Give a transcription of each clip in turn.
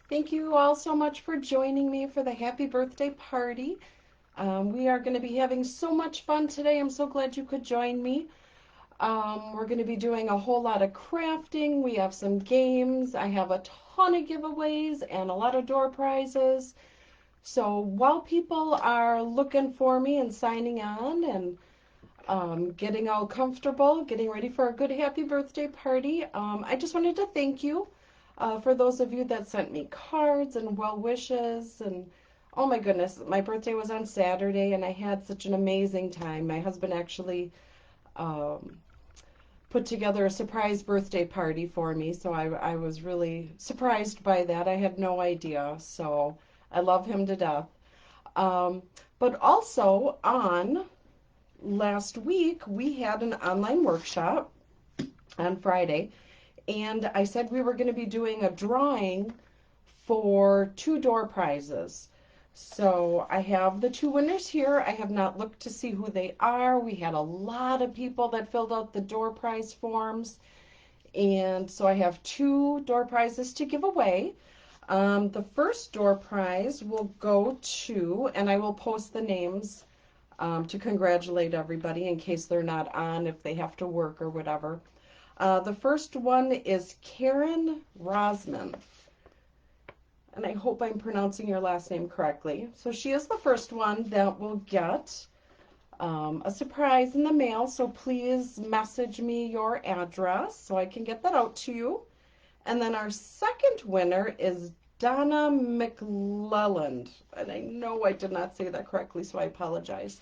Thank you all so much for joining me for the happy birthday party. We are going to be having so much fun today. I'm so glad you could join me. We're going to be doing a whole lot of crafting. We have some games. I have a ton of giveaways and a lot of door prizes. So while people are looking for me and signing on and getting all comfortable, getting ready for a good happy birthday party. I just wanted to thank you for those of you that sent me cards and well wishes. And oh my goodness, my birthday was on Saturday and I had such an amazing time. My husband actually um, put together a surprise birthday party for me, so I was really surprised by that. I had no idea, so I love him to death. Um, but also on last week we had an online workshop on Friday, and I said we were going to be doing a drawing for two door prizes. So I have the two winners here. I have not looked to see who they are. We had a lot of people that filled out the door prize forms, and so I have two door prizes to give away. The first door prize will go to, and I will post the names to congratulate everybody in case they're not on, if they have to work or whatever. The first one is Karen Rosman, and I hope I'm pronouncing your last name correctly. So she is the first one that will get a surprise in the mail. So please message me your address so I can get that out to you. And then our second winner is Donna McClelland. And I know I did not say that correctly, so I apologize.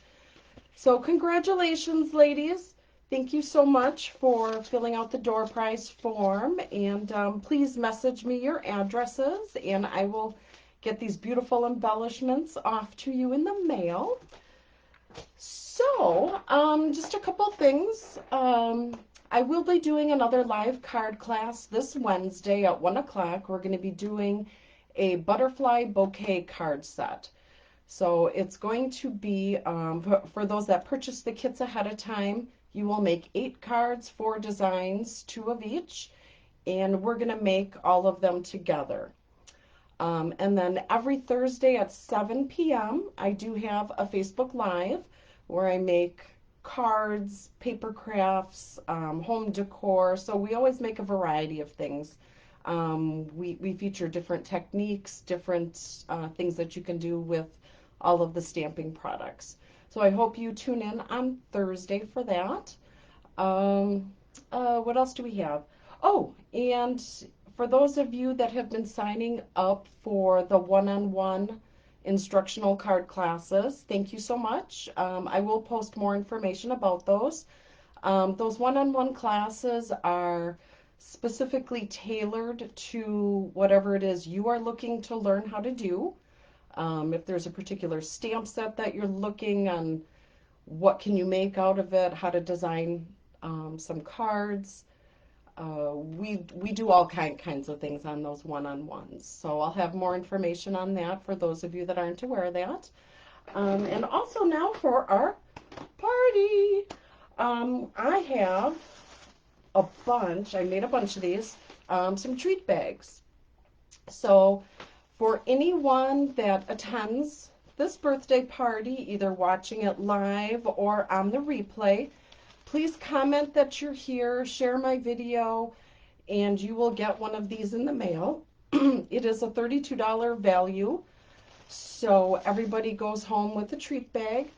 So congratulations, ladies. Thank you so much for filling out the door prize form. And please message me your addresses, and I will get these beautiful embellishments off to you in the mail. So, just a couple things. I will be doing another live card class this Wednesday at 1 o'clock. We're going to be doing a butterfly bouquet card set. So it's going to be, for those that purchase the kits ahead of time, you will make 8 cards, 4 designs, 2 of each, and we're going to make all of them together. And then every Thursday at 7 p.m., I do have a Facebook Live where I make cards, paper crafts, home decor. So we always make a variety of things. We feature different techniques, different things that you can do with all of the stamping products. So I hope you tune in on Thursday for that. Um, what else do we have? Oh, and for those of you that have been signing up for the one-on-one instructional card classes, thank you so much. I will post more information about those. Those one-on-one classes are specifically tailored to whatever it is you are looking to learn how to do. If there's a particular stamp set that you're looking on, what can you make out of it, how to design some cards. We do all kinds of things on those one-on-ones. So I'll have more information on that for those of you that aren't aware of that. And also now for our party. I have a bunch, I made a bunch of these, some treat bags. So for anyone that attends this birthday party, either watching it live or on the replay, please comment that you're here, share my video, and you will get one of these in the mail. It is a $32 value, so everybody goes home with a treat bag.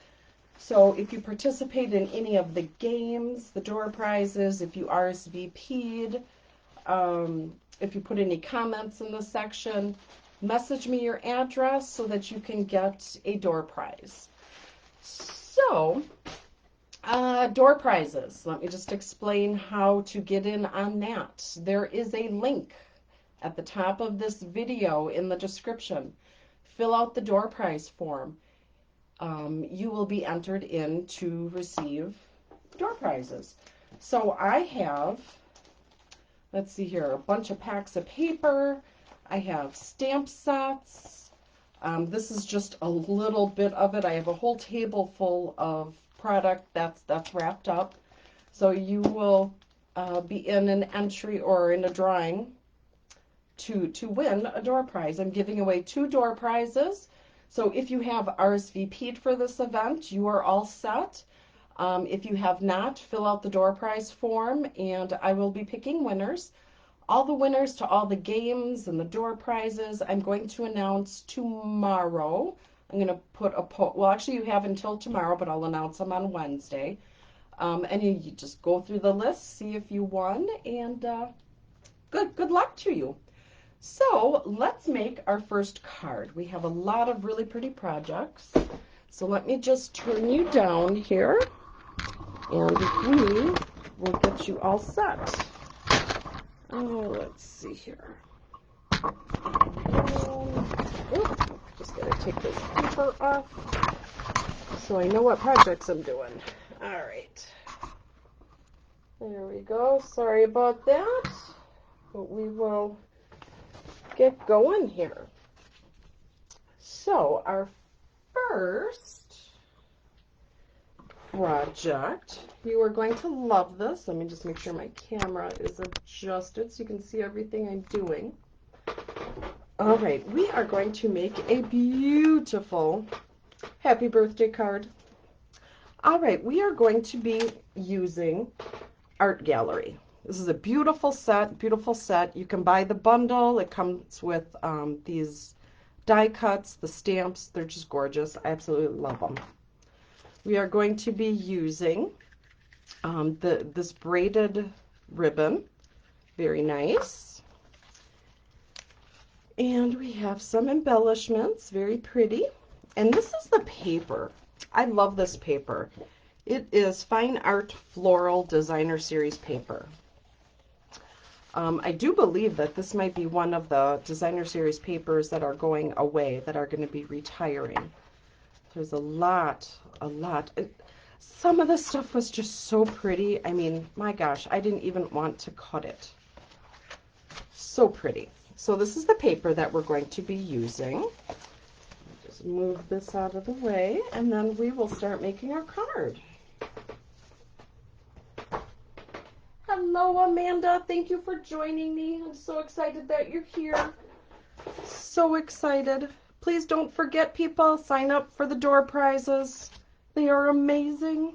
So if you participate in any of the games, the door prizes, if you RSVP'd, if you put any comments in the section, message me your address so that you can get a door prize. So, door prizes. Let me just explain how to get in on that. There is a link at the top of this video in the description. Fill out the door prize form. You will be entered in to receive door prizes. So I have, let's see here, a bunch of packs of paper. I have stamp sets. This is just a little bit of it. I have a whole table full of product that's wrapped up. So you will be in an entry or in a drawing to win a door prize. I'm giving away 2 door prizes. So if you have RSVP'd for this event, you are all set. If you have not, fill out the door prize form and I will be picking winners. All the winners to all the games and the door prizes, I'm going to announce tomorrow. I'm going to put a well, actually you have until tomorrow, but I'll announce them on Wednesday. And you just go through the list, see if you won, and good luck to you. So let's make our first card. We have a lot of really pretty projects. So let me just turn you down here, and we will get you all set. Oh, let's see here. Oops, just gotta take this paper off so I know what projects I'm doing. All right. There we go. Sorry about that, but we will get going here. So our first project, you are going to love this. Let me just make sure my camera is adjusted so you can see everything I'm doing. All right, we are going to make a beautiful happy birthday card. All right, we are going to be using Art Gallery. This is a beautiful set, beautiful set. You can buy the bundle. It comes with these die cuts, the stamps. They're just gorgeous. I absolutely love them. We are going to be using this braided ribbon. Very nice. And we have some embellishments, very pretty. And this is the paper. I love this paper. It is Fine Art Floral Designer Series paper. I do believe that this might be one of the Designer Series papers that are going away, that are going to be retiring. There's a lot. Some of the stuff was just so pretty. I mean, my gosh, I didn't even want to cut it. So pretty. So this is the paper that we're going to be using. Just move this out of the way, and then we will start making our card. Hello, Amanda. Thank you for joining me. I'm so excited that you're here. So excited. Please don't forget, people, sign up for the door prizes. They are amazing.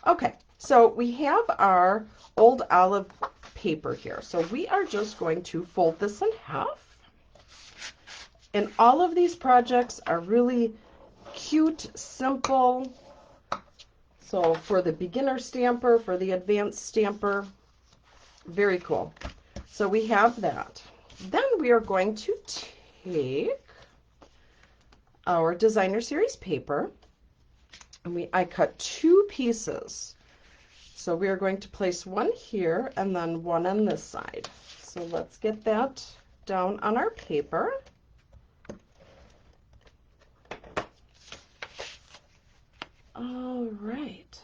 Okay, so we have our old olive paper here. So we are just going to fold this in half. And all of these projects are really cute, simple. So for the beginner stamper, for the advanced stamper, very cool. So we have that. Then we are going to take our Designer Series paper, and I cut 2 pieces. So we are going to place one here and then one on this side. So let's get that down on our paper. All right.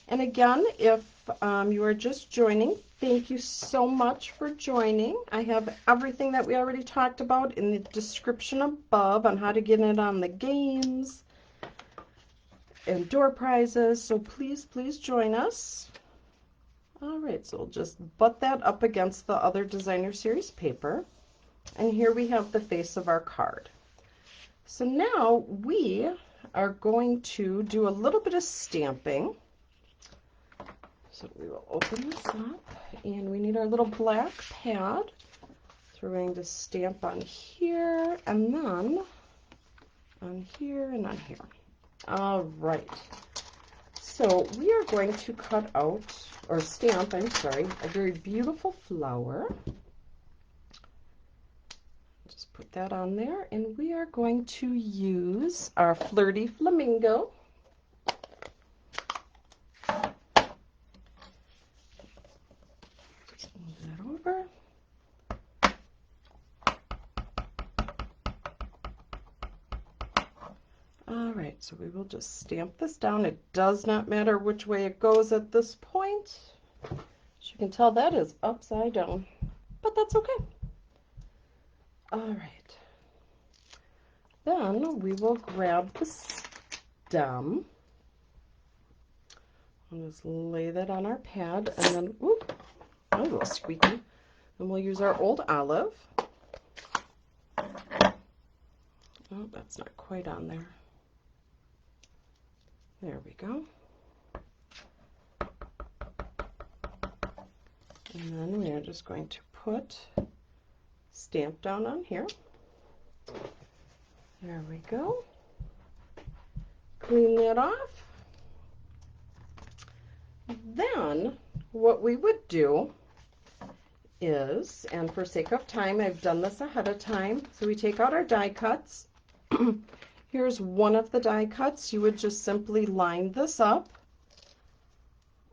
And again, if you are just joining, thank you so much for joining. I have everything that we already talked about in the description above on how to get it on the games and door prizes. So please join us. All right, so we'll just butt that up against the other Designer Series paper. And here we have the face of our card. So now we are going to do a little bit of stamping. So we will open this up, and we need our little black pad. So we're going to stamp on here, and then on here, and on here. All right. So we are going to cut out, or stamp, I'm sorry, a very beautiful flower. Just put that on there, and we are going to use our Flirty Flamingo. Just move that over. All right, so we will just stamp this down. It does not matter which way it goes at this point. As you can tell, that is upside down, but that's okay. All right. Then we will grab the stem. I'll just lay that on our pad, and then, ooh, a little squeaky. And we'll use our old olive. Oh, that's not quite on there. There we go. And then we are just going to put stamp down on here. There we go. Clean that off. Then what we would do is, and for sake of time, I've done this ahead of time, so we take out our die cuts. Here's one of the die cuts. You would just simply line this up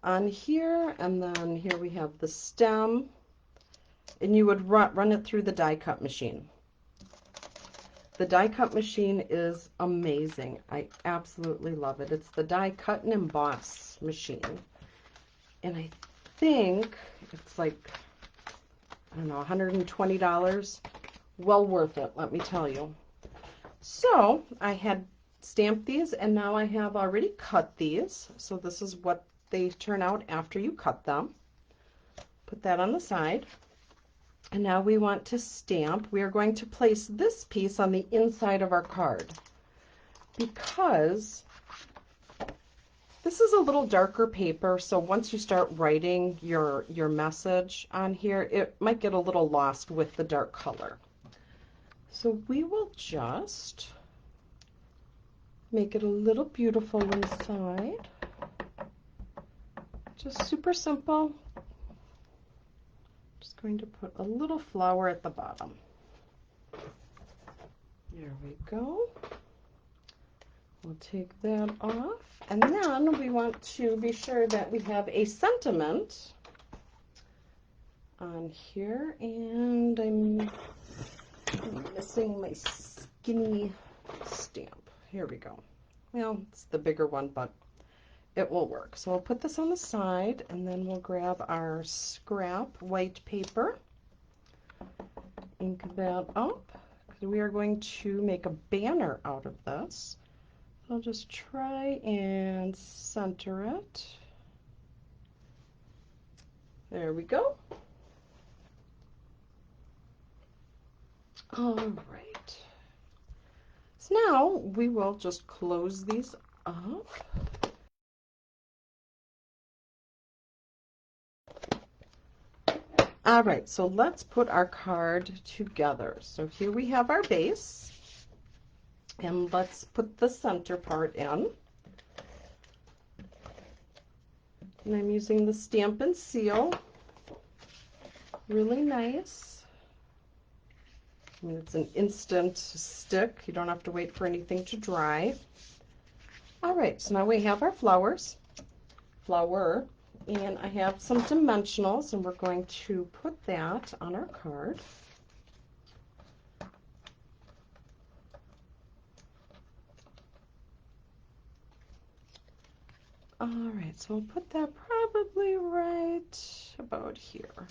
on here, and then here we have the stem, and you would run it through the die cut machine. The die cut machine is amazing. I absolutely love it. It's the Die Cut and Emboss machine, and I think it's like, I don't know, $120. Well worth it, let me tell you. So I had stamped these, and now I have already cut these. So this is what they turn out after you cut them. Put that on the side. And now we want to stamp. We are going to place this piece on the inside of our card, because this is a little darker paper, so once you start writing your message on here, it might get a little lost with the dark color. So we will just make it a little beautiful inside. Just super simple. Just going to put a little flower at the bottom. There we go. We'll take that off, and then we want to be sure that we have a sentiment on here, and I'm missing my skinny stamp. Here we go. Well, it's the bigger one, but it will work. So we'll put this on the side, and then we'll grab our scrap white paper, ink that up, because we are going to make a banner out of this. I'll just try and center it. There we go. All right. So now we will just close these up. All right, so let's put our card together. So here we have our base. And let's put the center part in. And I'm using the Stampin' Seal. Really nice. I mean, it's an instant stick. You don't have to wait for anything to dry. All right, so now we have our flower. And I have some dimensionals, and we're going to put that on our card. All right, so we'll put that probably right about here.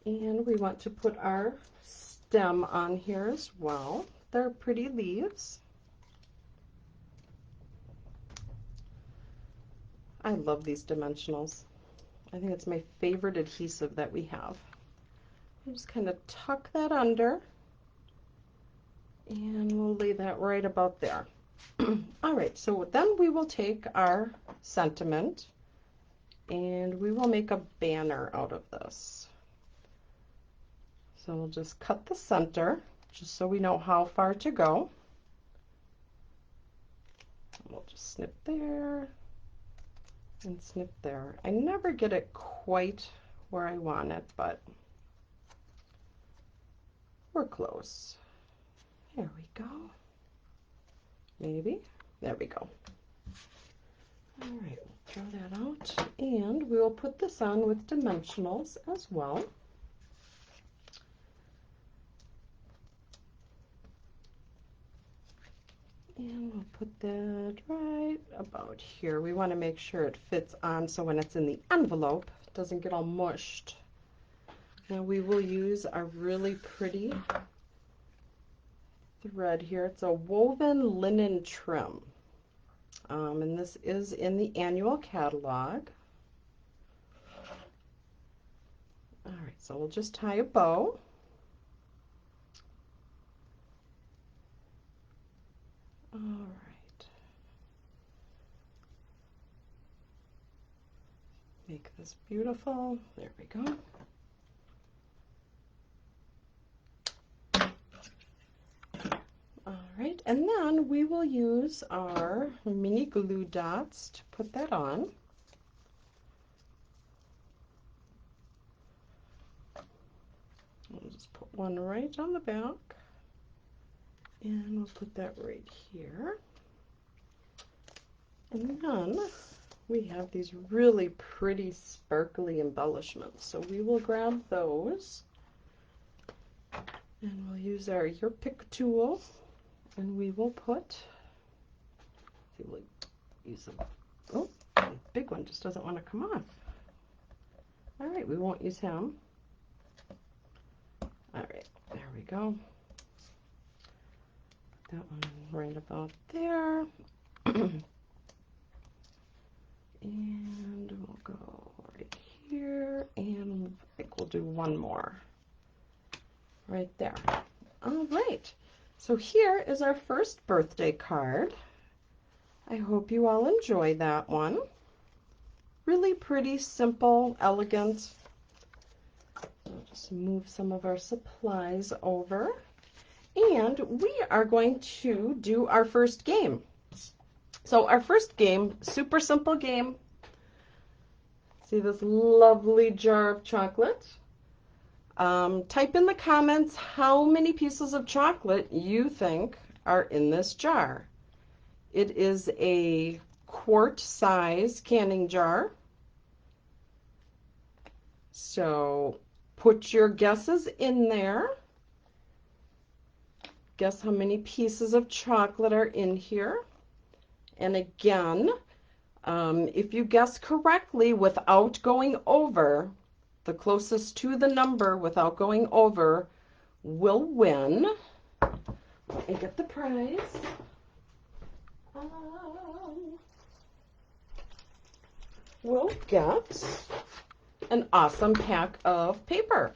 And we want to put our stem on here as well. They're pretty leaves. I love these dimensionals. I think it's my favorite adhesive that we have. I'll just kind of tuck that under, and we'll lay that right about there. All right, so then we will take our sentiment, and we will make a banner out of this. So we'll just cut the center, just so we know how far to go. We'll just snip there and snip there. I never get it quite where I want it, but we're close. There we go. Maybe. There we go. All right, we'll throw that out, and we will put this on with dimensionals as well. And we'll put that right about here. We want to make sure it fits on, so when it's in the envelope, it doesn't get all mushed. Now we will use our really pretty thread here. It's a woven linen trim. And this is in the annual catalog. All right, so we'll just tie a bow. All right. Make this beautiful. There we go. All right, and then we will use our mini glue dots to put that on. We'll just put one right on the back, and we'll put that right here. And then we have these really pretty sparkly embellishments, so we will grab those, and we'll use our Your Pick tool, and we will put, we'll use them. Oh, the big one just doesn't want to come off. All right, we won't use him. All right, there we go. That one right about there. And we'll go right here, and I think we'll do one more right there. All right, so here is our first birthday card. I hope you all enjoy that one. Really pretty, simple, elegant. We'll just move some of our supplies over. And we are going to do our first game. So our first game, super simple game. See this lovely jar of chocolate? Type in the comments how many pieces of chocolate you think are in this jar. It is a quart size canning jar. So put your guesses in there. Guess how many pieces of chocolate are in here. And again, if you guess correctly without going over, the closest to the number without going over will win and get the prize. We'll get an awesome pack of paper.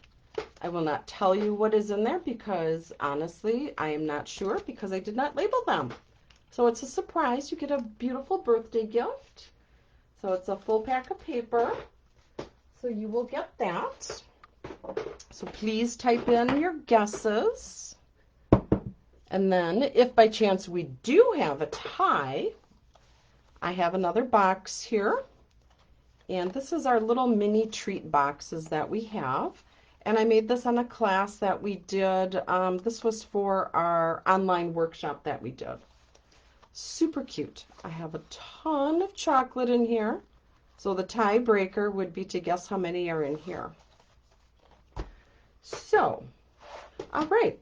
I will not tell you what is in there because honestly, I am not sure because I did not label them. So it's a surprise. You get a beautiful birthday gift. So it's a full pack of paper. So you will get that. So please type in your guesses. And then if by chance we do have a tie, I have another box here. And this is our little mini treat boxes that we have. And I made this on a class that we did. This was for our online workshop that we did. Super cute. I have a ton of chocolate in here. So the tiebreaker would be to guess how many are in here. So, all right.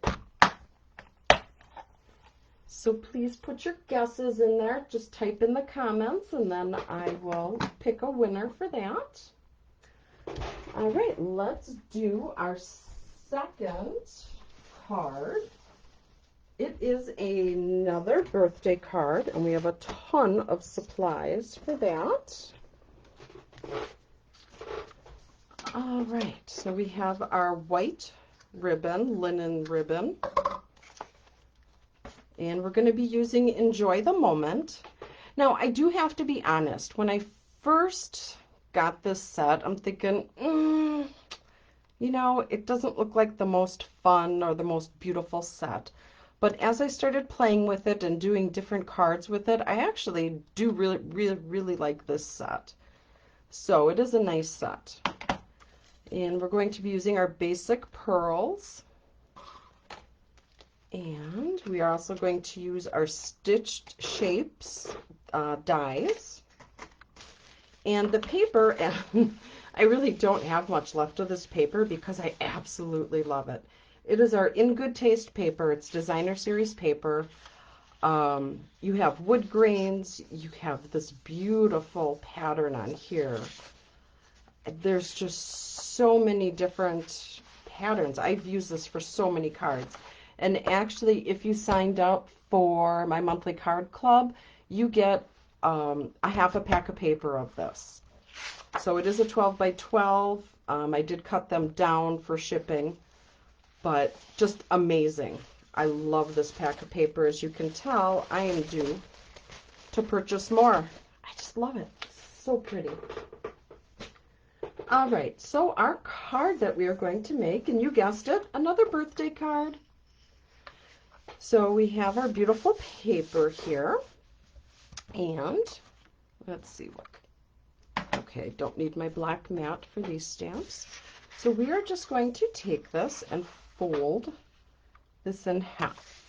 So please put your guesses in there. Just type in the comments and then I will pick a winner for that. All right, let's do our second card. It is another birthday card, and we have a ton of supplies for that. All right, so we have our white ribbon, linen ribbon, and we're going to be using Enjoy the Moment. Now, I do have to be honest. When I first got this set, I'm thinking, you know, it doesn't look like the most fun or the most beautiful set. But as I started playing with it and doing different cards with it, I actually do really like this set. So it is a nice set. And we're going to be using our basic pearls. And we are also going to use our Stitched Shapes dies. And the paper, I really don't have much left of this paper because I absolutely love it. It is our In Good Taste paper. It's designer series paper. You have wood grains. You have this beautiful pattern on here. There's just so many different patterns. I've used this for so many cards. And actually, if you signed up for my monthly card club, you get a half a pack of paper of this. So it is a 12 by 12 I did cut them down for shipping, but just amazing. I love this pack of paper. As you can tell, I am due to purchase more. I just love it. It's so pretty. All right, so our card that we are going to make, and you guessed it, another birthday card. So we have our beautiful paper here, and let's see what. Okay, don't need my black mat for these stamps. So we are just going to take this and fold this in half.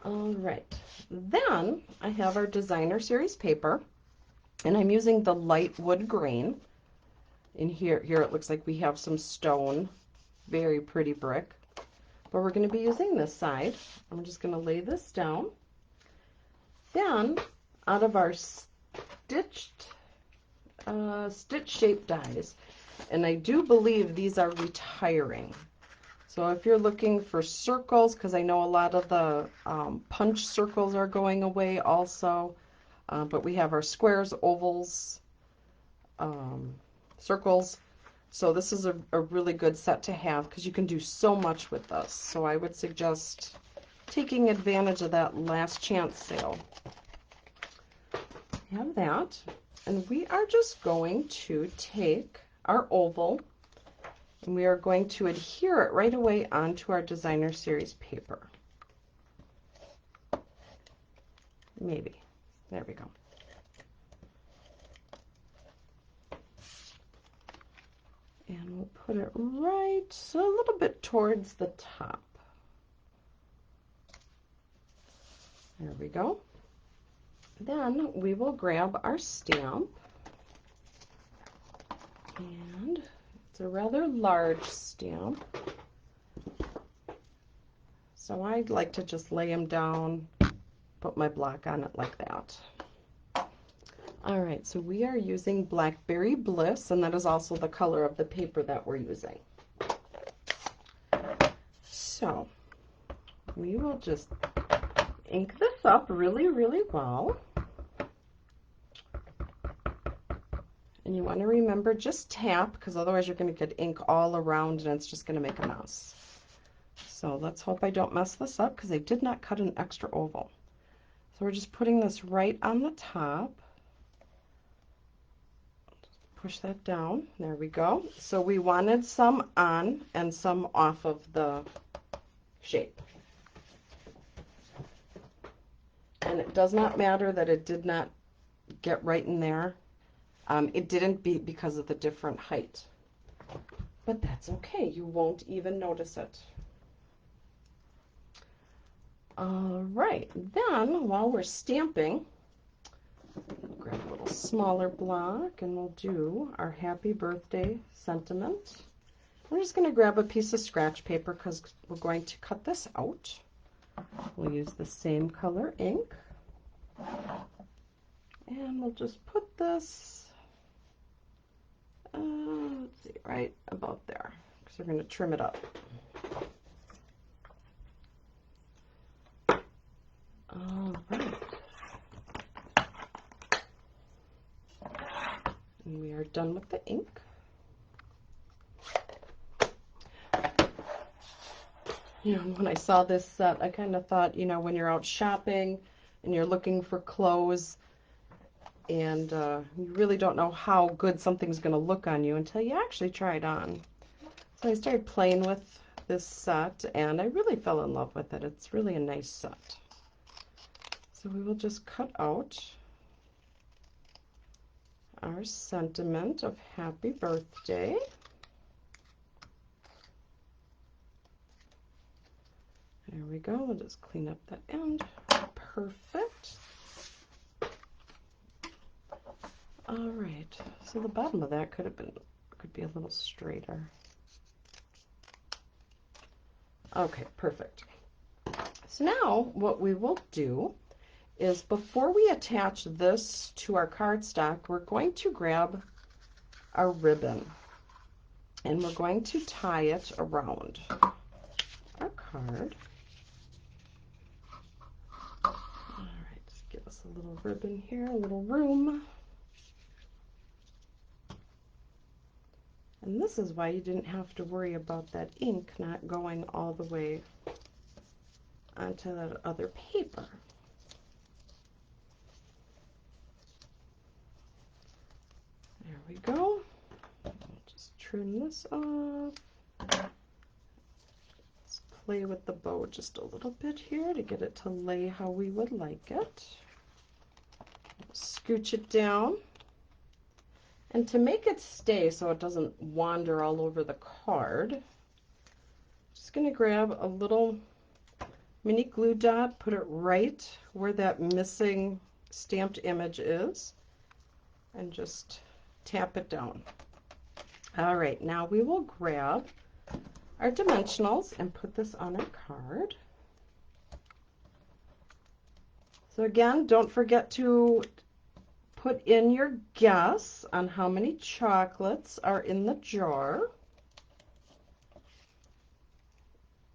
All right, then I have our Designer Series paper, and I'm using the light wood grain. In here it looks like we have some stone, very pretty brick. But we're going to be using this side. I'm just going to lay this down. Then, out of our stitch-shaped dies, and I do believe these are retiring. So if you're looking for circles, because I know a lot of the punch circles are going away also, but we have our squares, ovals, circles. So this is a really good set to have because you can do so much with this. So I would suggest taking advantage of that last chance sale. Have that. And we are just going to take our oval and we are going to adhere it right away onto our Designer Series paper. Maybe. There we go. And we'll put it right a little bit towards the top. There we go. Then we will grab our stamp. And it's a rather large stamp. So I'd like to just lay them down, put my block on it like that. All right, so we are using Blackberry Bliss, and that is also the color of the paper that we're using. So we will just ink this up really, really well. And you want to remember, just tap, because otherwise you're going to get ink all around and it's just going to make a mess. So let's hope I don't mess this up, because I did not cut an extra oval. So we're just putting this right on the top. Push that down. There we go. So we wanted some on and some off of the shape. And it does not matter that it did not get right in there. It didn't because of the different height. But that's okay. You won't even notice it. All right. Then, while we're stamping, grab a little smaller block and we'll do our happy birthday sentiment. We're just going to grab a piece of scratch paper because we're going to cut this out. We'll use the same color ink. And we'll just put this, let's see, right about there, because we're going to trim it up. All right. And we are done with the ink. You know, when I saw this set, I kind of thought, you know, when you're out shopping and you're looking for clothes and you really don't know how good something's going to look on you until you actually try it on. So I started playing with this set and I really fell in love with it. It's really a nice set. So we will just cut out our sentiment of happy birthday. There we go. We'll just clean up that end. Perfect. All right. So the bottom of that could be a little straighter. Okay, perfect. So now what we will do is before we attach this to our cardstock, we're going to grab our ribbon and we're going to tie it around our card. All right, just give us a little ribbon here, a little room. And this is why you didn't have to worry about that ink not going all the way onto that other paper. There we go. I'll just trim this off. Let's play with the bow just a little bit here to get it to lay how we would like it. Scooch it down. And to make it stay so it doesn't wander all over the card, I'm just going to grab a little mini glue dot, put it right where that missing stamped image is, and just tap it down. All right, now we will grab our dimensionals and put this on our card. So again, don't forget to put in your guess on how many chocolates are in the jar.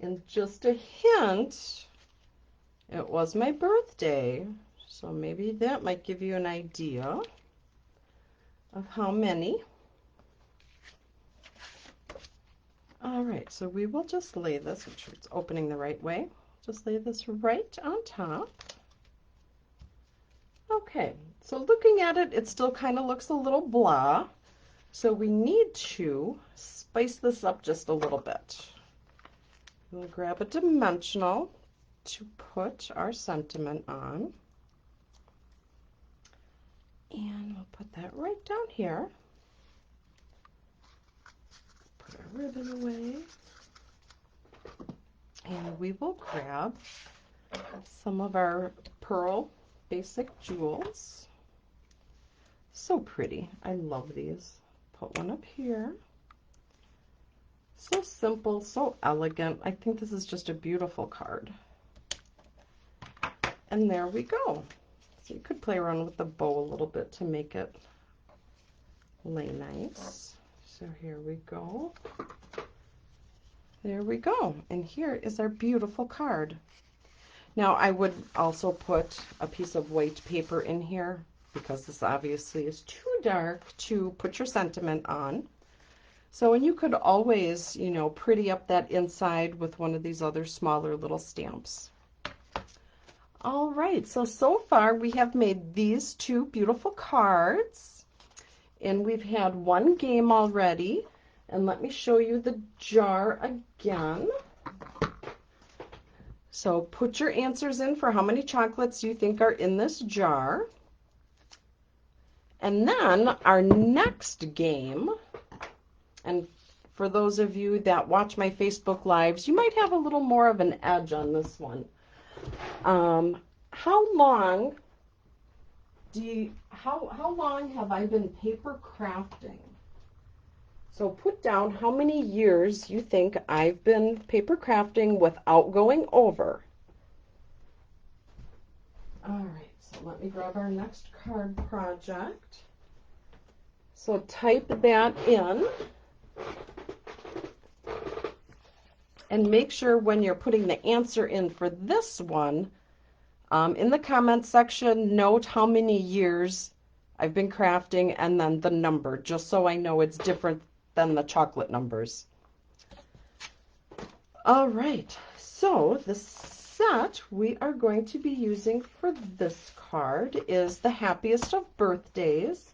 And just a hint, it was my birthday, so maybe that might give you an idea of how many. All right, so we will just lay this, make sure it's opening the right way. Just lay this right on top. Okay, so looking at it, it still kind of looks a little blah. So we need to spice this up just a little bit. We'll grab a dimensional to put our sentiment on. And we'll put that right down here. Put our ribbon away. And we will grab some of our pearl basic jewels. So pretty. I love these. Put one up here. So simple, so elegant. I think this is just a beautiful card. And there we go. So you could play around with the bow a little bit to make it lay nice. So here we go. There we go. And here is our beautiful card. Now I would also put a piece of white paper in here because this obviously is too dark to put your sentiment on. So, and you could always, you know, pretty up that inside with one of these other smaller little stamps. All right, so far we have made these two beautiful cards, and we've had one game already. And let me show you the jar again. So put your answers in for how many chocolates you think are in this jar. And then our next game, and for those of you that watch my Facebook Lives, you might have a little more of an edge on this one. How long have I been paper crafting? So put down how many years you think I've been paper crafting without going over. All right, so let me grab our next card project. So type that in. And make sure when you're putting the answer in for this one, in the comments section, note how many years I've been crafting and then the number, just so I know it's different than the chocolate numbers. All right, so the set we are going to be using for this card is The Happiest of Birthdays.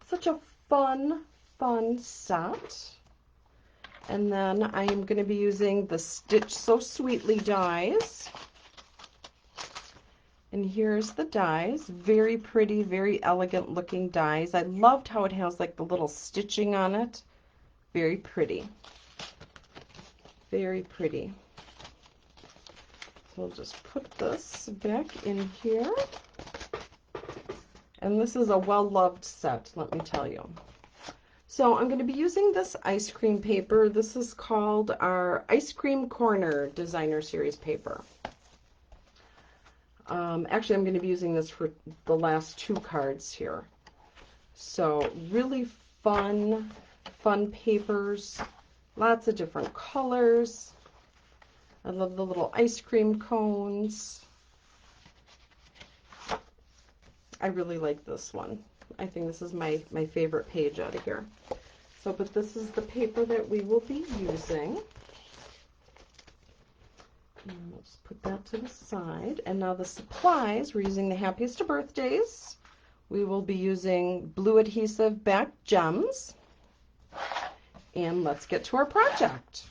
Such a fun set. And then I am going to be using the Stitch So Sweetly dies. And here's the dies. Very pretty, very elegant looking dies. I loved how it has like the little stitching on it. Very pretty. Very pretty. So we'll just put this back in here. And this is a well-loved set, let me tell you. So I'm going to be using this ice cream paper. This is called our Ice Cream Corner Designer Series paper. Actually, I'm going to be using this for the last two cards here. So really fun papers. Lots of different colors. I love the little ice cream cones. I really like this one. I think this is my favorite page out of here. So, but this is the paper that we will be using. And we'll just put that to the side. And now the supplies, we're using the Happiest of Birthdays. We will be using blue adhesive back gems. And let's get to our project.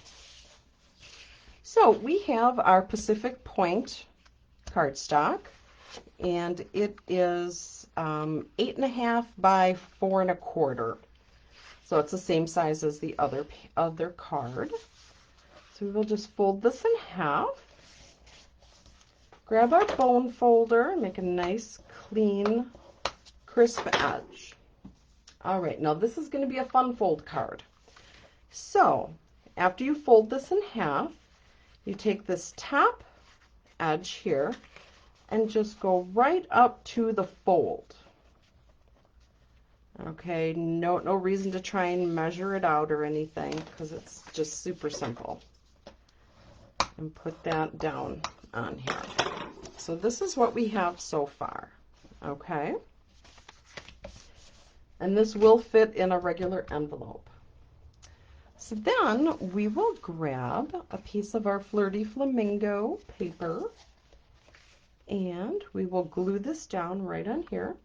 So we have our Pacific Point cardstock, and it is 8.5 by 4 1/4. So it's the same size as the other card. So we will just fold this in half. Grab our bone folder, make a nice, clean, crisp edge. All right, now this is going to be a fun fold card. So after you fold this in half, you take this top edge here and just go right up to the fold. Okay, no reason to try and measure it out or anything, because it's just super simple. And put that down on here. So this is what we have so far. Okay. And this will fit in a regular envelope. So then we will grab a piece of our Flirty Flamingo paper, and we will glue this down right on here.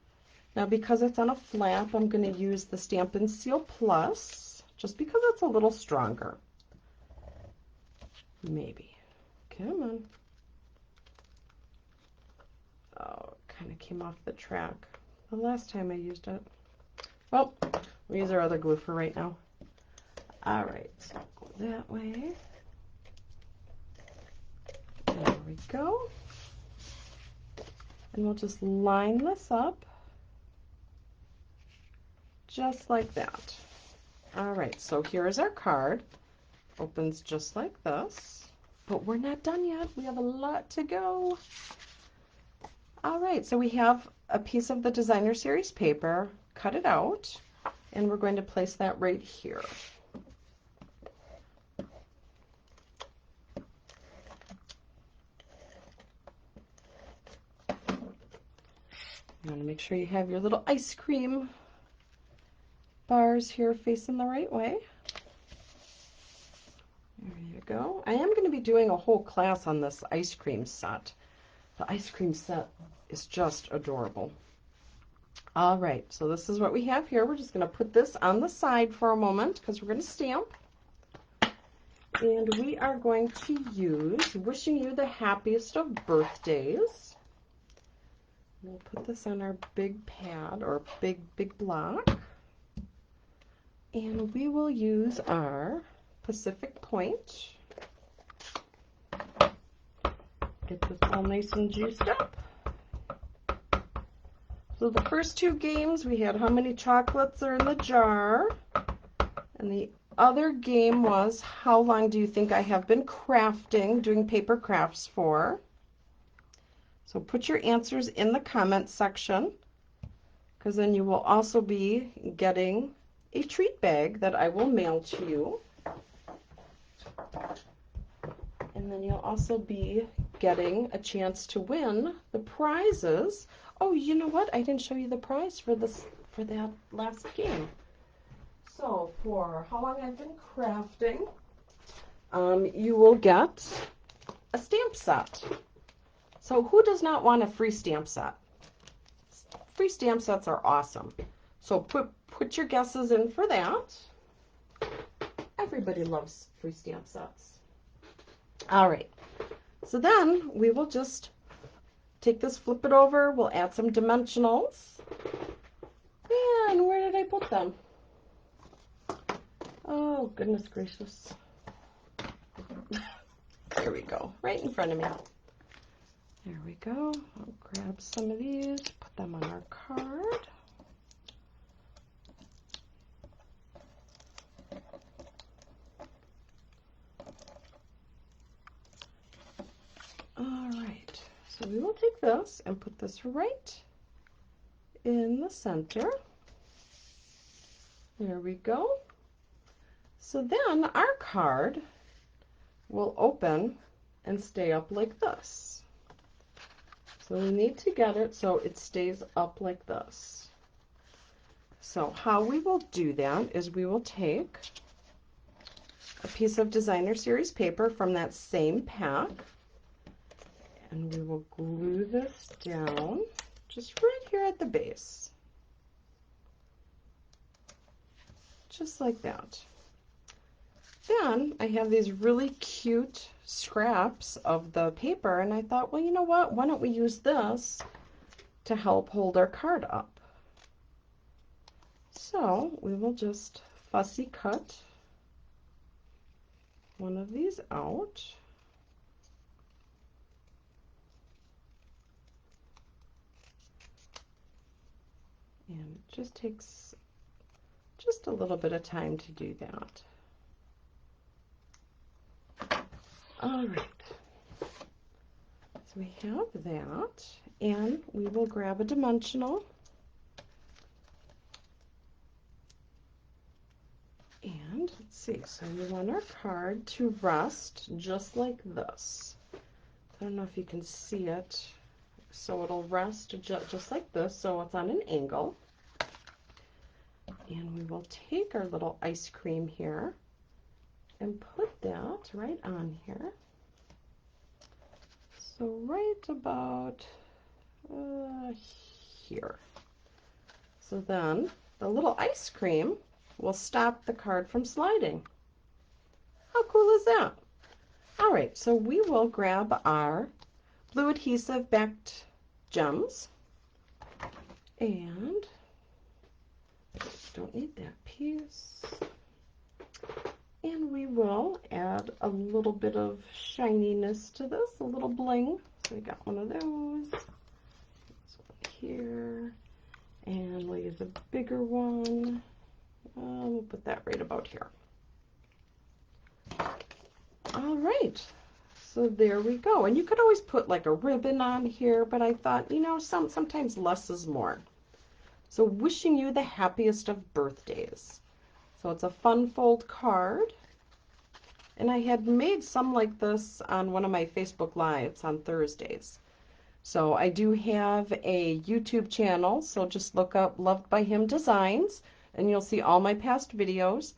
Now, because it's on a flap, I'm going to use the Stampin' Seal Plus, just because it's a little stronger. Maybe. Come on. Oh, it kind of came off the track the last time I used it. Well, we'll use our other glue for right now. All right, so go that way. There we go. And we'll just line this up just like that. All right, so here is our card. Opens just like this, but we're not done yet. We have a lot to go. All right, so we have a piece of the Designer Series paper, cut it out, and we're going to place that right here. You want to make sure you have your little ice cream bars here facing the right way. There you go. I am going to be doing a whole class on this ice cream set. The ice cream set is just adorable. All right, so this is what we have here. We're just going to put this on the side for a moment because we're going to stamp. And we are going to use Wishing You the Happiest of Birthdays. We'll put this on our big pad or big block. And we will use our Pacific Point. Get this all nice and juiced up. So the first two games, we had how many chocolates are in the jar. And the other game was how long do you think I have been crafting, doing paper crafts for. So put your answers in the comments section, because then you will also be getting a treat bag that I will mail to you. And then you'll also be getting a chance to win the prizes. Oh, you know what? I didn't show you the prize for that last game. So for how long I've been crafting, you will get a stamp set. So who does not want a free stamp set? Free stamp sets are awesome. So put your guesses in for that. Everybody loves free stamp sets. All right. So then we will just take this, flip it over. We'll add some dimensionals. And where did I put them? Oh, goodness gracious. There we go. Right in front of me. There we go. I'll grab some of these, put them on our card. All right, so we will take this and put this right in the center. There we go. So then our card will open and stay up like this. So we need to get it so it stays up like this. So how we will do that is we will take a piece of Designer Series paper from that same pack, and we will glue this down just right here at the base. Just like that. Then I have these really cute scraps of the paper, and I thought, well, you know what? Why don't we use this to help hold our card up? So we will just fussy cut one of these out. And it just takes just a little bit of time to do that. All right, so we have that, and we will grab a dimensional, and let's see, so we want our card to rest just like this. I don't know if you can see it, so it'll rest just like this, so it's on an angle. And we will take our little ice cream here and put that right on here. So right about here. So then the little ice cream will stop the card from sliding. How cool is that? All right, so we will grab our blue adhesive backed gems, and don't need that piece. And we will add a little bit of shininess to this, a little bling. So we got one of those. This one here. And we'll use a bigger one. We'll put that right about here. All right. So there we go. And you could always put like a ribbon on here, but I thought, you know, sometimes less is more. So wishing you the happiest of birthdays. So it's a fun fold card. And I had made some like this on one of my Facebook Lives on Thursdays. So I do have a YouTube channel, so just look up Loved by Him Designs, and you'll see all my past videos.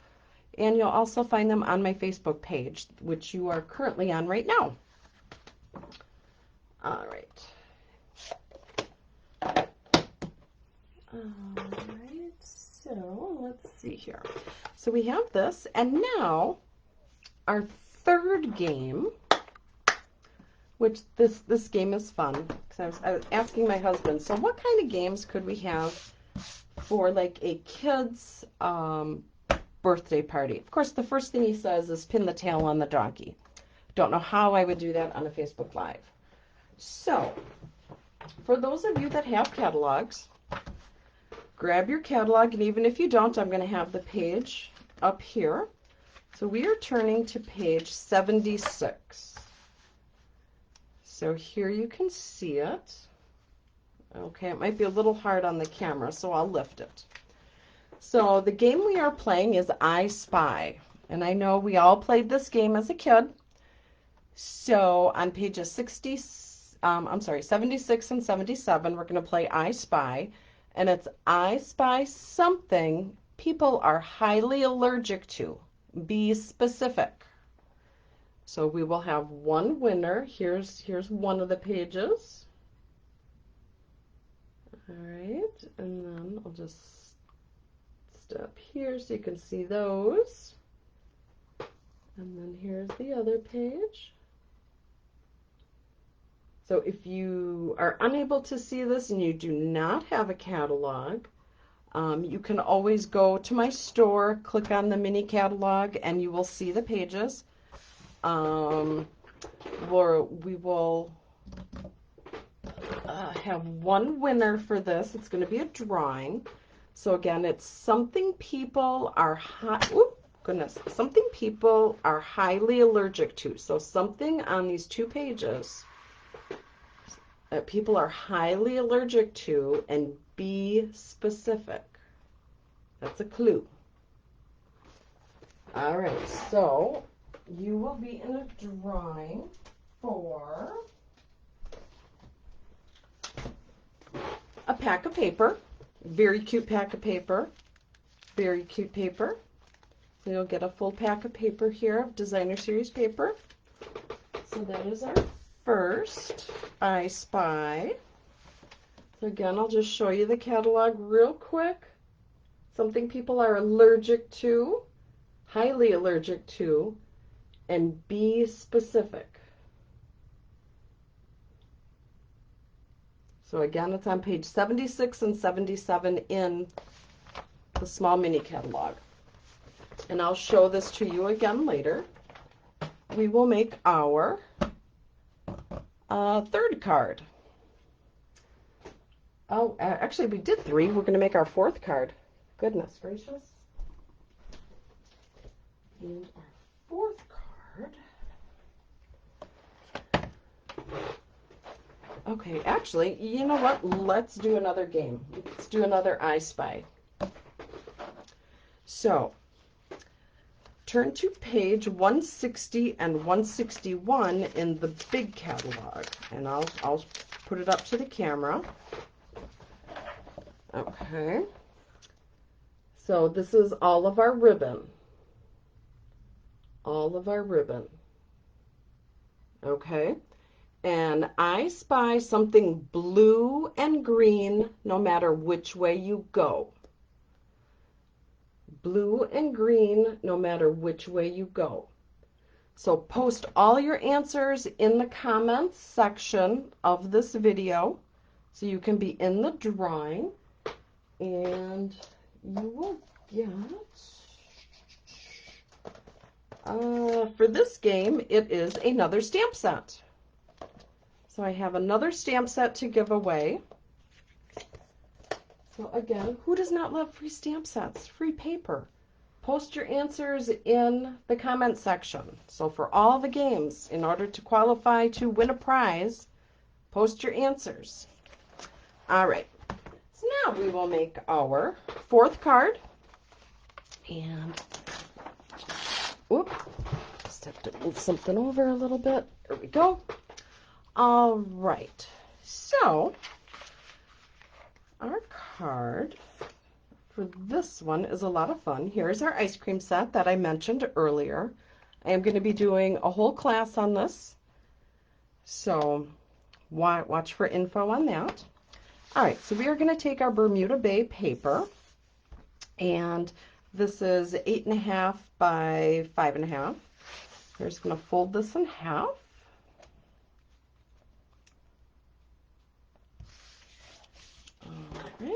And you'll also find them on my Facebook page, which you are currently on right now. All right. All right, so let's see here. So we have this, and now our third game, which this game is fun, because I was asking my husband, so what kind of games could we have for like a kid's birthday party? Of course, the first thing he says is pin the tail on the donkey. Don't know how I would do that on a Facebook Live. So, for those of you that have catalogs, grab your catalog, and even if you don't, I'm going to have the page up here. So we are turning to page 76. So here you can see it. Okay, it might be a little hard on the camera, so I'll lift it. So the game we are playing is I Spy. And I know we all played this game as a kid. So on pages 76 and 77, we're going to play I Spy. And it's I spy something people are highly allergic to. Be specific. So we will have one winner. Here's one of the pages. All right, and then I'll just step here so you can see those. And then here's the other page. So if you are unable to see this and you do not have a catalog, you can always go to my store, click on the mini catalog, and you will see the pages. We will have one winner for this. It's going to be a drawing. So again, it's something people are something people are highly allergic to. So something on these two pages that people are highly allergic to, and be specific. That's a clue. All right, so you will be in a drawing for a pack of paper. Very cute pack of paper. Very cute paper. So you'll get a full pack of paper here of Designer Series paper. So that is our first I Spy. So again, I'll just show you the catalog real quick. Something people are allergic to, highly allergic to, and be specific. So again, it's on page 76 and 77 in the small mini catalog. And I'll show this to you again later. We will make our third card. Oh, actually we did 3. We're going to make our 4th card. Goodness gracious. And our 4th card. Okay, actually, you know what? Let's do another game. Let's do another I Spy. So, turn to page 160 and 161 in the big catalog, and I'll put it up to the camera. Okay. So this is all of our ribbon. All of our ribbon. Okay. And I spy something blue and green no matter which way you go. Blue and green no matter which way you go. So post all your answers in the comments section of this video so you can be in the drawing, and you will get, for this game, it is another stamp set. So I have another stamp set to give away. So again, who does not love free stamp sets, free paper? Post your answers in the comment section. So for all the games, in order to qualify to win a prize, post your answers. All right. So now we will make our 4th card. And, whoop, just have to move something over a little bit. There we go. All right. So, our card for this one is a lot of fun. Here's our ice cream set that I mentioned earlier. I am going to be doing a whole class on this, so watch for info on that. All right, so we are going to take our Bermuda Bay paper, and this is 8.5 by 5.5. We're just going to fold this in half. All right.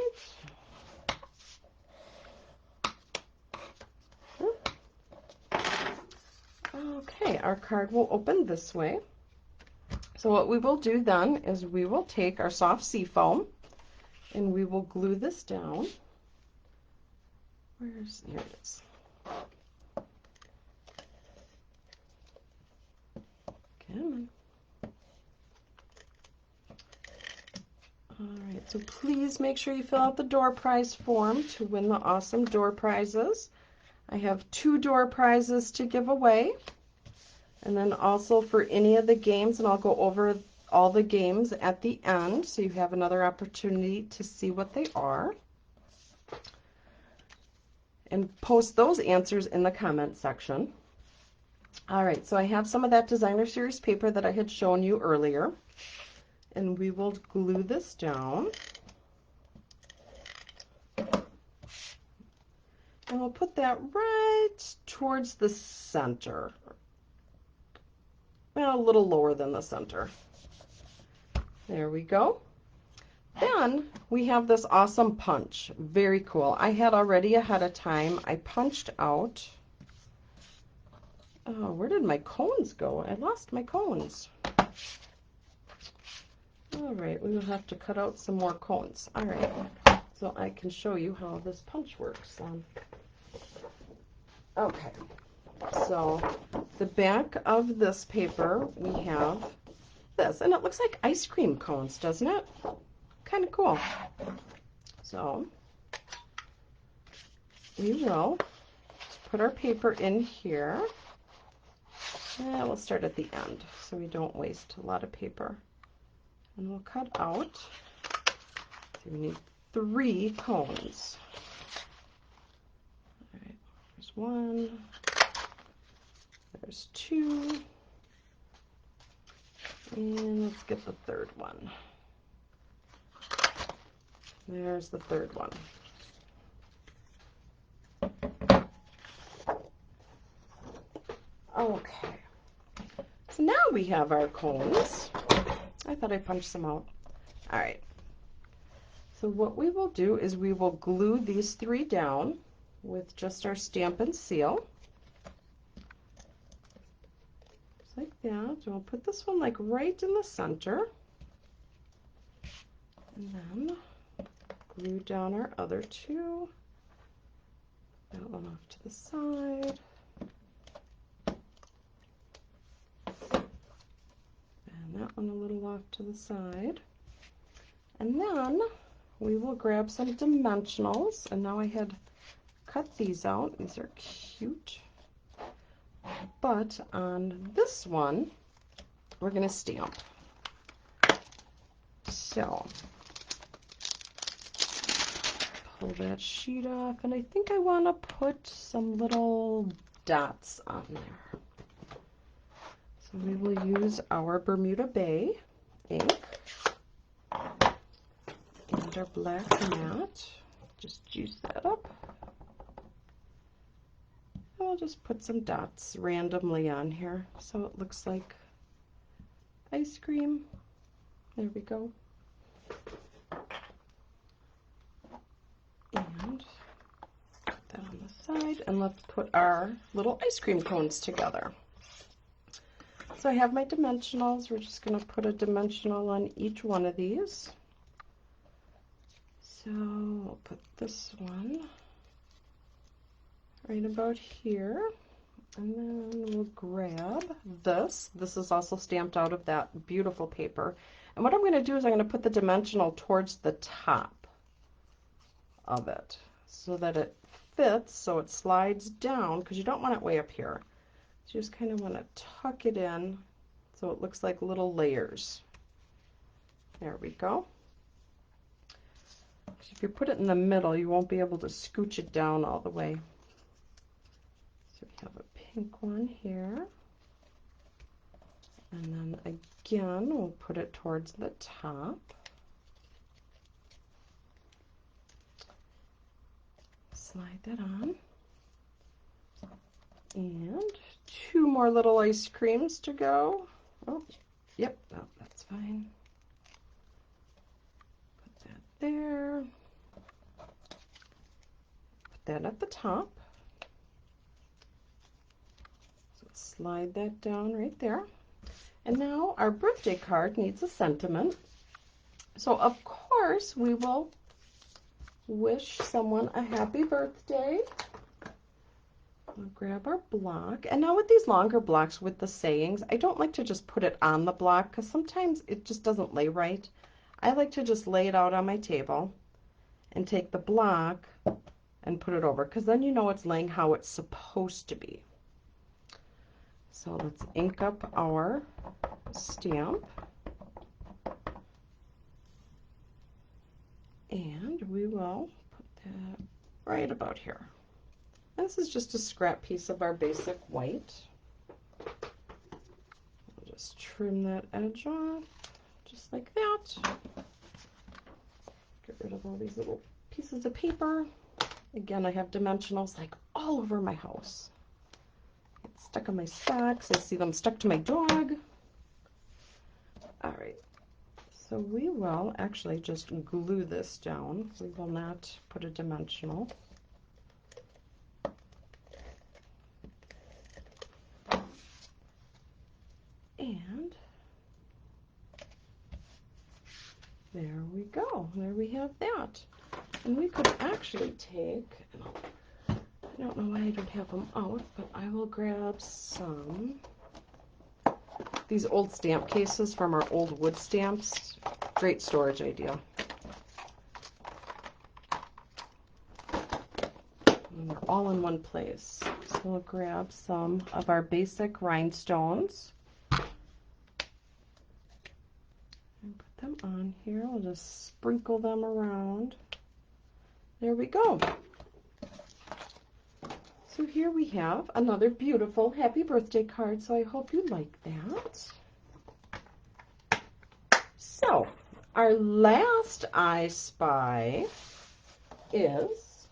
Okay, our card will open this way. So what we will do then is we will take our soft seafoam and we will glue this down. Here it is. Come on. All right, so please make sure you fill out the door prize form to win the awesome door prizes. I have 2 door prizes to give away. And then also for any of the games, and I'll go over all the games at the end so you have another opportunity to see what they are. And post those answers in the comment section. All right, so I have some of that Designer Series paper that I had shown you earlier. And we will glue this down. And we'll put that right towards the center. Well, a little lower than the center. There we go. Then we have this awesome punch. Very cool. I had already ahead of time, I punched out. Oh, where did my cones go? I lost my cones. All right, we will have to cut out some more cones. All right, so I can show you how this punch works. Okay, so the back of this paper, we have this, and it looks like ice cream cones, doesn't it? Kind of cool. So we will put our paper in here. And we'll start at the end so we don't waste a lot of paper. And we'll cut out. We need 3 cones. All right, there's 1, there's 2, and let's get the 3rd one. There's the 3rd one. Okay, so now we have our cones. I thought I punched some out. All right, so what we will do is we will glue these 3 down with just our Stampin' Seal. Just like that. So I'll put this one like right in the center. And then glue down our other 2. That one off to the side. And that one a little off to the side. And then we will grab some dimensionals. And now I had cut these out. These are cute. But on this one, we're going to stamp. So pull that sheet off, and I think I want to put some little dots on there. So we will use our Bermuda Bay ink and our black mat. Just juice that up. And we'll just put some dots randomly on here so it looks like ice cream. There we go. And put that on the side, and let's put our little ice cream cones together. So I have my dimensionals. We're just going to put a dimensional on each one of these. So we'll put this one right about here, and then we'll grab this. This is also stamped out of that beautiful paper. And what I'm going to do is I'm going to put the dimensional towards the top of it so that it fits, so it slides down, because you don't want it way up here. So you just kind of want to tuck it in so it looks like little layers. There we go. If you put it in the middle, you won't be able to scooch it down all the way. So we have a pink one here. And then again, we'll put it towards the top. Slide that on. And 2 more little ice creams to go. Oh, yep, no, that's fine. Put that there. Put that at the top. So slide that down right there. And now our birthday card needs a sentiment. So of course we will wish someone a happy birthday. We'll grab our block. And now with these longer blocks with the sayings, I don't like to just put it on the block because sometimes it just doesn't lay right. I like to just lay it out on my table and take the block and put it over, because then you know it's laying how it's supposed to be. So let's ink up our stamp. And we will put that right about here. This is just a scrap piece of our basic white. I'll just trim that edge off, just like that. Get rid of all these little pieces of paper. Again, I have dimensionals like all over my house. It's stuck on my socks. I see them stuck to my dog. All right. So we will actually just glue this down. We will not put a dimensional. And there we go. There we have that. And we could actually take, I don't know why I don't have them out, but I will grab some, these old stamp cases from our old wood stamps. Great storage idea. And they're all in one place. So we'll grab some of our basic rhinestones and put them on here. We'll just sprinkle them around. There we go. So here we have another beautiful happy birthday card, so I hope you like that. So, our last I Spy is,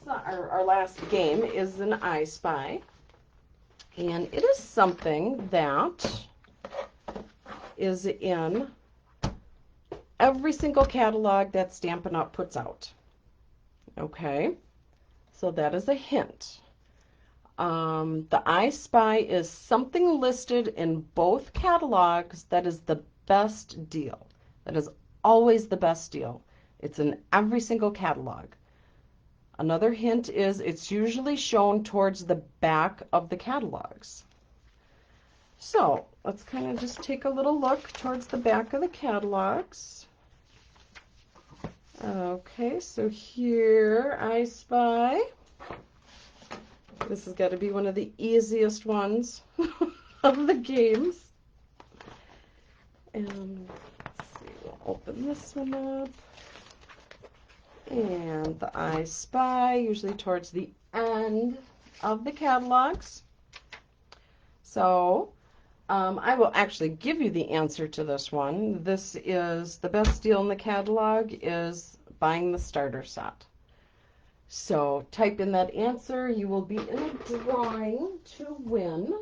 our last game is an I Spy, and it is something that is in every single catalog that Stampin' Up! Puts out. Okay, so that is a hint. The I Spy is something listed in both catalogs that is the best deal. That is always the best deal. It's in every single catalog. Another hint is it's usually shown towards the back of the catalogs. So let's kind of just take a little look towards the back of the catalogs. Okay, so here I Spy. This has got to be one of the easiest ones of the games. And let's see, we'll open this one up. And the I Spy, usually towards the end of the catalogs. So I will actually give you the answer to this one. This is the best deal in the catalog is buying the starter set. So type in that answer. You will be in a drawing to win.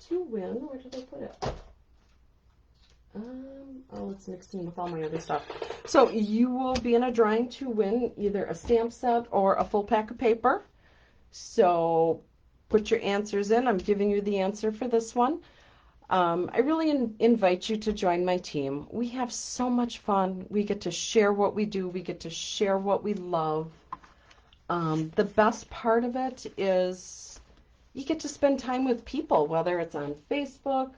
Where did I put it? Oh, it's mixed in with all my other stuff. So you will be in a drawing to win either a stamp set or a full pack of paper. So put your answers in. I'm giving you the answer for this one. I really invite you to join my team. We have so much fun. We get to share what we do. We get to share what we love. The best part of it is you get to spend time with people, whether it's on Facebook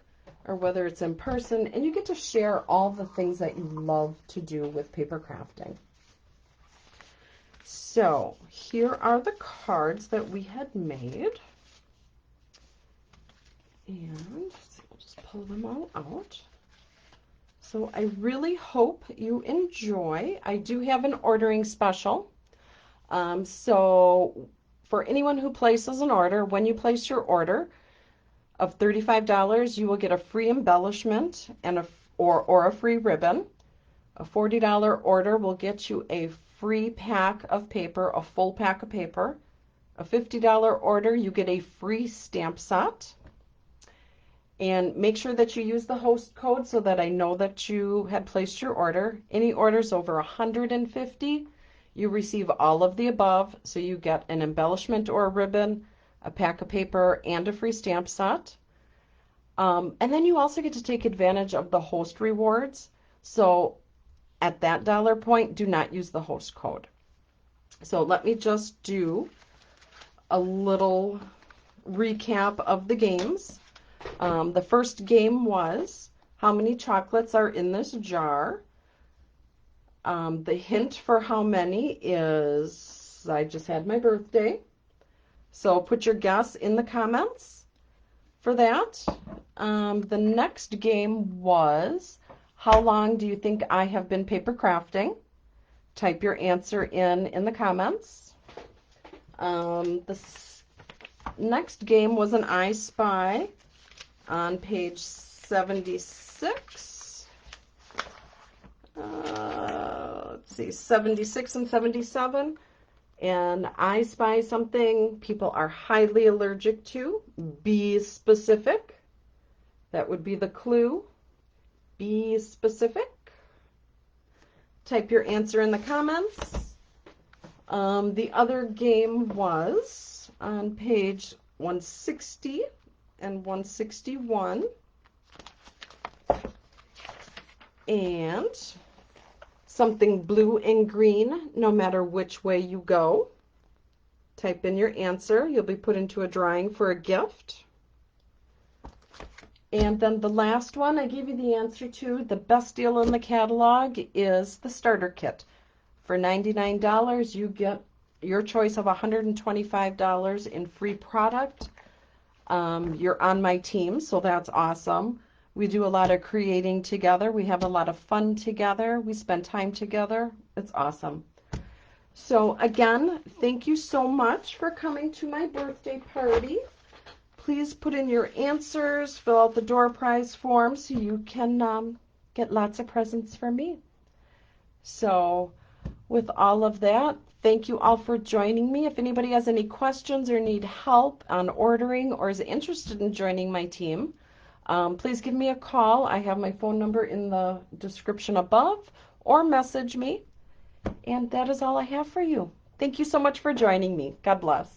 or whether it's in person, and you get to share all the things that you love to do with paper crafting. So here are the cards that we had made. And we'll just pull them all out. So I really hope you enjoy. I do have an ordering special. So for anyone who places an order, when you place your order of $35, you will get a free embellishment and or a free ribbon. A $40 order will get you a free pack of paper, a full pack of paper. A $50 order, you get a free stamp set. And make sure that you use the host code so that I know that you had placed your order. Any orders over 150, you receive all of the above. So you get an embellishment or a ribbon, a pack of paper, and a free stamp set. And then you also get to take advantage of the host rewards. So at that dollar point, do not use the host code. So let me just do a little recap of the games. The first game was how many chocolates are in this jar. The hint for how many is I just had my birthday. So put your guess in the comments for that. The next game was how long do you think I have been paper crafting? Type your answer in the comments. The next game was an I Spy on page 76. Let's see, 76 and 77. And I Spy something people are highly allergic to. Be specific. That would be the clue. Be specific. Type your answer in the comments. The other game was on page 160 and 161. And something blue and green, no matter which way you go. Type in your answer. You'll be put into a drawing for a gift. And then the last one I gave you the answer to, the best deal in the catalog is the starter kit. For $99, you get your choice of $125 in free product. You're on my team, so that's awesome. We do a lot of creating together. We have a lot of fun together. We spend time together. It's awesome. So again, thank you so much for coming to my birthday party. Please put in your answers, fill out the door prize form so you can get lots of presents from me. So with all of that, thank you all for joining me. If anybody has any questions or need help on ordering or is interested in joining my team, please give me a call. I have my phone number in the description above, or message me. And that is all I have for you. Thank you so much for joining me. God bless.